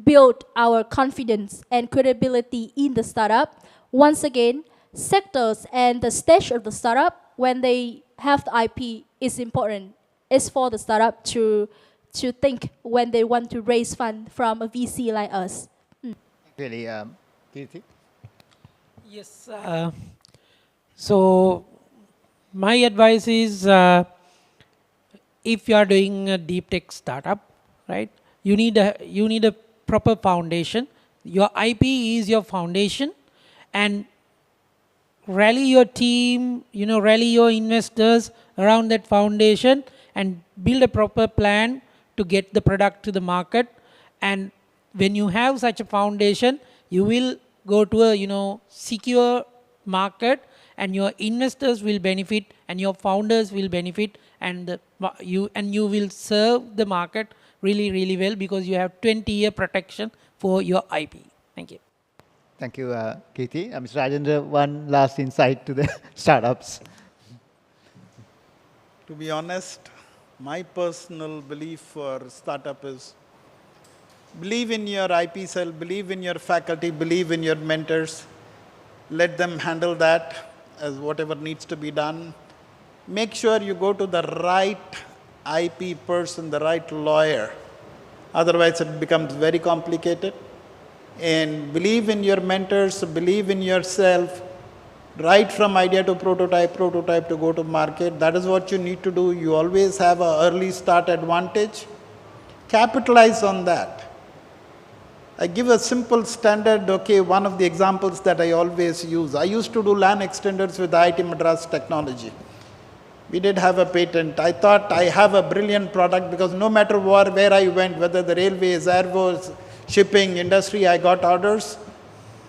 build our confidence and credibility in the startup. Once again, sectors and the stage of the startup, when they have the IP, is important. It's for the startup to think when they want to raise funds from a VC like us. Really, Keerthi? Yes. So my advice is, if you are doing a deep tech startup, right? You need a proper foundation. Your IP is your foundation, and rally your team, rally your investors around that foundation, and build a proper plan to get the product to the market. And when you have such a foundation, you will go to a secure market, and your investors will benefit, and your founders will benefit, and you will serve the market really, really well, because you have 20-year protection for your IP. Thank you. Thank you, Keerthi. Mr. Rajendra, one last insight to the startups. To be honest, my personal belief for startup is believe in your IP cell, believe in your faculty, believe in your mentors. Let them handle that as whatever needs to be done. Make sure you go to the right IP person, the right lawyer. Otherwise, it becomes very complicated. And believe in your mentors, believe in yourself. Right from idea to prototype to go to market. That is what you need to do. You always have an early start advantage. Capitalize on that. I give a simple standard, one of the examples that I always use. I used to do LAN extenders with IIT Madras technology. We did have a patent. I thought I have a brilliant product because no matter where I went, whether the railways, airways, shipping, industry, I got orders.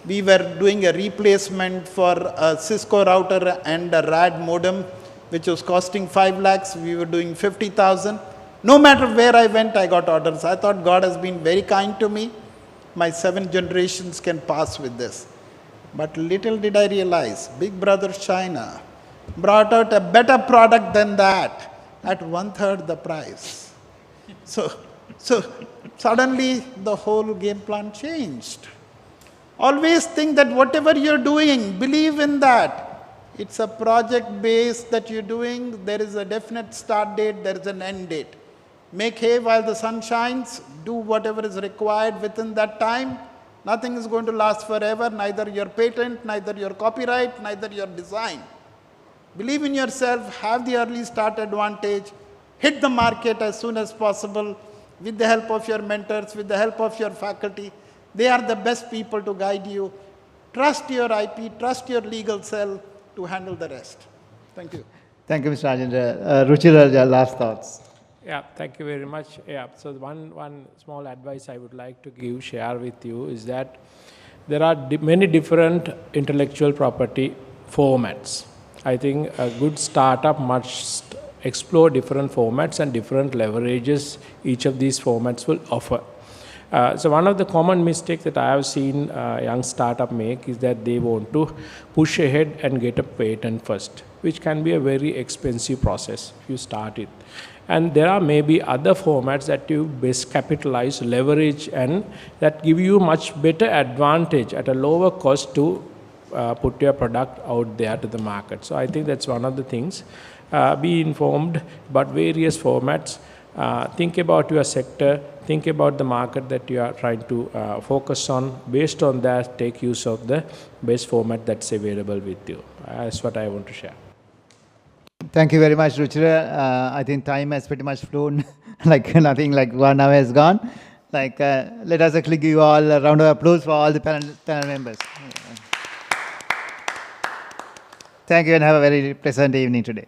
We were doing a replacement for a Cisco router and a RAD modem, which was costing 5 lakhs. We were doing 50,000. No matter where I went, I got orders. I thought God has been very kind to me. my 7 generations can pass with this. But little did I realize, Big Brother China brought out a better product than that at 1/3 the price. So suddenly the whole game plan changed. Always think that whatever you're doing, believe in that. It's a project base that you're doing. There is a definite start date, there is an end date. Make hay while the sun shines, do whatever is required within that time. Nothing is going to last forever, neither your patent, neither your copyright, neither your design. Believe in yourself, have the early start advantage, hit the market as soon as possible with the help of your mentors, with the help of your faculty. They are the best people to guide you. Trust your IP, trust your legal cell to handle the rest. Thank you. Thank you, Mr. Rajendra. Ruchira, your last thoughts. Yeah, thank you very much. Yeah, so one small advice I would like to share with you is that there are many different intellectual property formats. I think a good startup must explore different formats and different leverages each of these formats will offer. So one of the common mistakes that I have seen young startup make is that they want to push ahead and get a patent first, which can be a very expensive process if you start it. And there are maybe other formats that you best capitalize, leverage, and that give you much better advantage at a lower cost to put your product out there to the market. So I think that's one of the things. Be informed about various formats. Think about your sector. Think about the market that you are trying to focus on. Based on that, take use of the best format that's available with you. That's what I want to share. Thank you very much, Ruchira. I think time has pretty much flown like nothing, like 1 hour has gone. Like, let us actually give you all a round of applause for all the panel members. Thank you and have a very pleasant evening today.